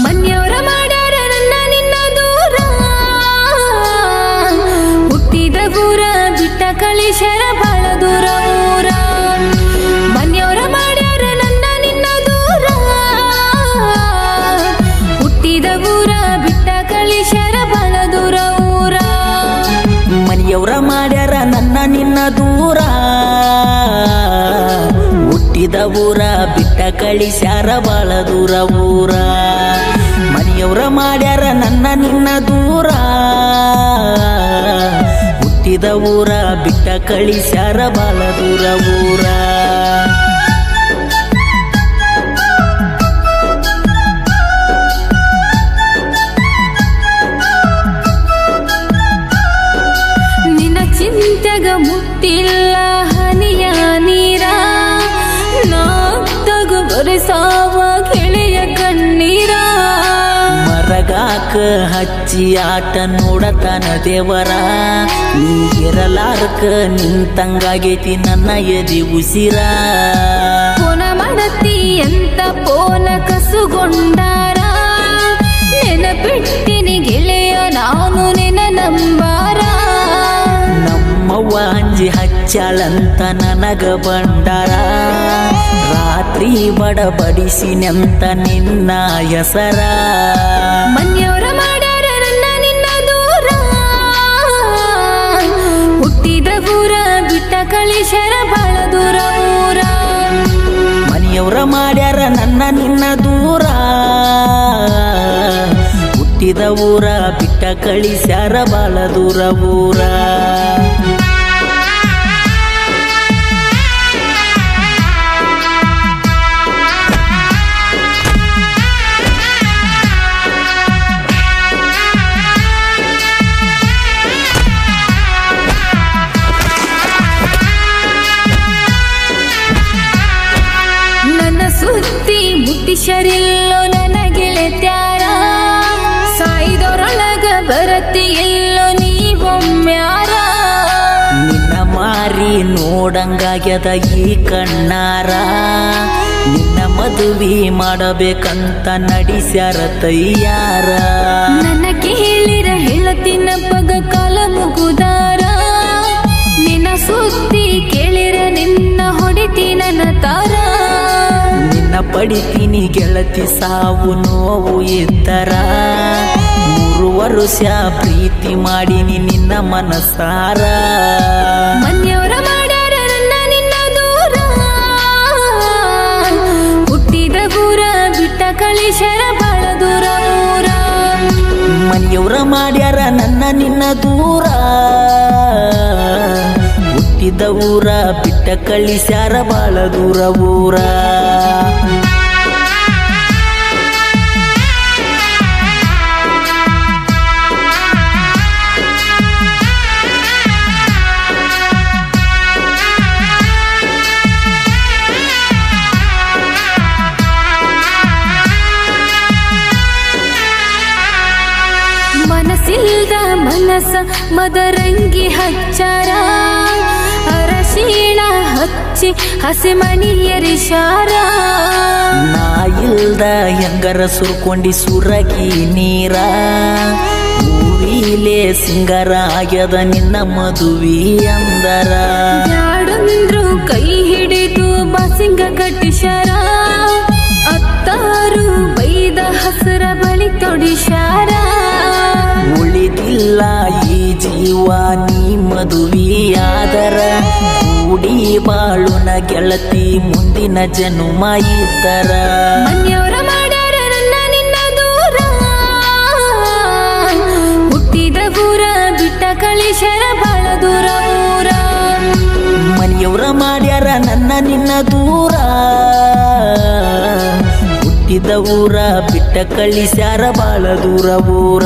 ಮನ್ಯವ್ರ ಮಾಡ್ಯಾರ ನನ್ನ ನಿನ್ನ ದೂರ ಹುಟ್ಟಿದ ಊರ ಬಿಟ್ಟ ಕಳಿಸ್ಯಾರ ಬಾಳ ದೂರ ಊರ ಮನ್ಯವ್ರ ಮಾಡ್ಯಾರ ನನ್ನ ನಿನ್ನ ದೂರ ಹುಟ್ಟಿದ ಊರ ಬಿಟ್ಟ ಕಳಿಸ್ಯಾರ ಬಾಳ ದೂರ ಊರ ಮನೆಯವ್ರ ಮಾಡ್ಯಾರ ನನ್ನ ನಿನ್ನ ದೂರ ಹುಟ್ಟಿದ ಊರ ಬಿಟ್ಟ ಕಳಿಸ್ಯಾರ ಬಾಳ ದೂರ ಊರ ಮನೆಯವ್ರ ಮಾಡ್ಯಾರ ನನ್ನ ನಿನ್ನ ದೂರ ಹುಟ್ಟಿದ ಊರ ಬಿಟ್ಟ ಕಳಿಸ್ಯಾರ ಬಾಳ ದೂರ ಊರ ನಿನ್ನ ಚಿಂತೆಗ ಮುಟ್ಟಿಲ್ಲ ಹನಿಯ ನೀರ ನಾಕ್ತಗು ಬರೆಸಾವ ಗೆಳೆಯ ಕಣ್ಣೀರ ಮರಗಾಕ ಹಚ್ಚಿ ಆಟ ನೋಡತನ ದೇವರ ನೀ ಇರಲಾರ್ಕ ನಿಂತಂಗಾಗೈತಿ ನನ್ನ ಎದಿ ಉಸಿರ ಪೋನ ಮಾಡತಿ ಅಂತ ಪೋನ ಕಸುಗೊಂಡಾರ ನೆನಪಿಟ್ಟಿನಿ ಗೆಳೆಯ ನಾನು ನಿನ್ನ ನಂಬಾರ ನಮ್ಮವ್ವ ಅಂಜಿ ಹಚ್ಚಾಳಂತ ನನಗ ಬಂಡಾರ ರಾತ್ರಿ ಬಡಬಡಿಸಿನಂತ ನಿನ್ನ ಹೆಸರ ಮನ್ಯವ್ರ ಮಾಡ್ಯಾರ ನನ್ನ ನಿನ್ನ ದೂರ ಹುಟ್ಟಿದ ಊರ ಬಿಟ್ಟ ಕಳಿಸ್ಯಾರ ಬಾಳ ದೂರ ಊರ ಮನೆಯವ್ರ ಮಾಡ್ಯಾರ ನನ್ನ ನಿನ್ನ ದೂರ ಹುಟ್ಟಿದ ಊರ ಬಿಟ್ಟ ಕಳಿಸ್ಯಾರ ಬಾಳ ದೂರ ಊರ ನನ್ನ ಸುದ್ದಿ ಮುಟ್ಟಿಸರಿಲ್ಲೋ ನನ್ನ ಗೆಳೆತ್ಯಾರ ಸಾಯ್ದೊರೊಳಗ ಬರತಿ ಎಲ್ಲೋ ನೀವೊಮ್ಮ್ಯಾರ ನಿನ್ನ ಮಾರಿ ನೋಡಂಗಾಗ್ಯದ ಈ ಕಣ್ಣಾರ ನಿನ್ನ ಮದುವೆ ಮಾಡಬೇಕಂತ ನಡೆಸ್ಯಾರ ತಯ್ಯಾರ ನನ್ನ ಕೇಳಿರ ಹೇಳತಿನ ಪಗ ಕಾಲ ಮುಗುದಾರ ನಿನ್ನ ಸುದ್ದಿ ಕೇಳಿರ ನಿನ್ನ ಹೊಡಿತಿ ನನ್ನ ತಾರ ನಿನ್ನ ಪಡಿತೀನಿ ಗೆಳತಿ ಸಾವು ನೋವು ಇದ್ದರ 3 ವರ್ಷ ಪ್ರೀತಿ ಮಾಡೀನಿ ನಿನ್ನ ಮನಸಾರ ಮನ್ಯವ್ರ ಮಾಡ್ಯಾರ ನನ್ನ ನಿನ್ನ ದೂರ ಹುಟ್ಟಿದ ಊರ ಬಿಟ್ಟ ಕಳಿಸ್ಯಾರ ಬಾಳ ದೂರ ಊರ ಮನೆಯವ್ರ ಮಾಡ್ಯಾರ ನನ್ನ ನಿನ್ನ ದೂರ ಹುಟ್ಟಿದ ಊರ ಬಿಟ್ಟ ಕಳಿಸ್ಯಾರ ಬಾಳ ದೂರ ಊರ ಮನಸ್ಸಿಲ್ದ ಮನಸ್ಸ ಮದರಂಗಿ ಹಚ್ಚಾರ ಅರಶಿಣ ಹಚ್ಚಿ ಹಸಿಮಣಿಯರಿಶಾರ ನಾ ಇಲ್ದ ಹೆಂಗರ ಸುರ್ಕೊಂಡಿ ಸುರಗಿ ನೀರ ಹೂವಿಲೆ ಸಿಂಗಾರ ಆಗ್ಯದ ನಿನ್ನ ಮದುವೆ ಅಂದರ ಯಾಡಂದ್ರು ಕೈ ಹಿಡಿದು ಬಾಸಿಂಗ ಕಟ್ಟಿಶಾರ ಅತ್ತಾರು ಬೈದ ಹಸರ ಬಳಿ ತೊಡಿಶಾರ ಉಳಿದಿಲ್ಲ ಈ ಜೀವ ನೀ ಮದುವೆಯಾದರ ಕೂಡಿ ಬಾಳುನ ಗೆಳತಿ ಮುಂದಿನ ಜನುಮ ಇದ್ದರ ಮನ್ಯವ್ರ ಮಾಡ್ಯಾರ ನನ್ನ ನಿನ್ನ ದೂರ ಹುಟ್ಟಿದ ಊರ ಬಿಟ್ಟ ಕಳಿಸ್ಯಾರ ಬಾಳ ದೂರ ಊರ ಮನೆಯವ್ರ ಮಾಡ್ಯಾರ ನನ್ನ ನಿನ್ನ ದೂರ ಹುಟ್ಟಿದ ಊರ ಬಿಟ್ಟ ಕಳಿಸ್ಯಾರ ಬಾಳ ದೂರ ಊರ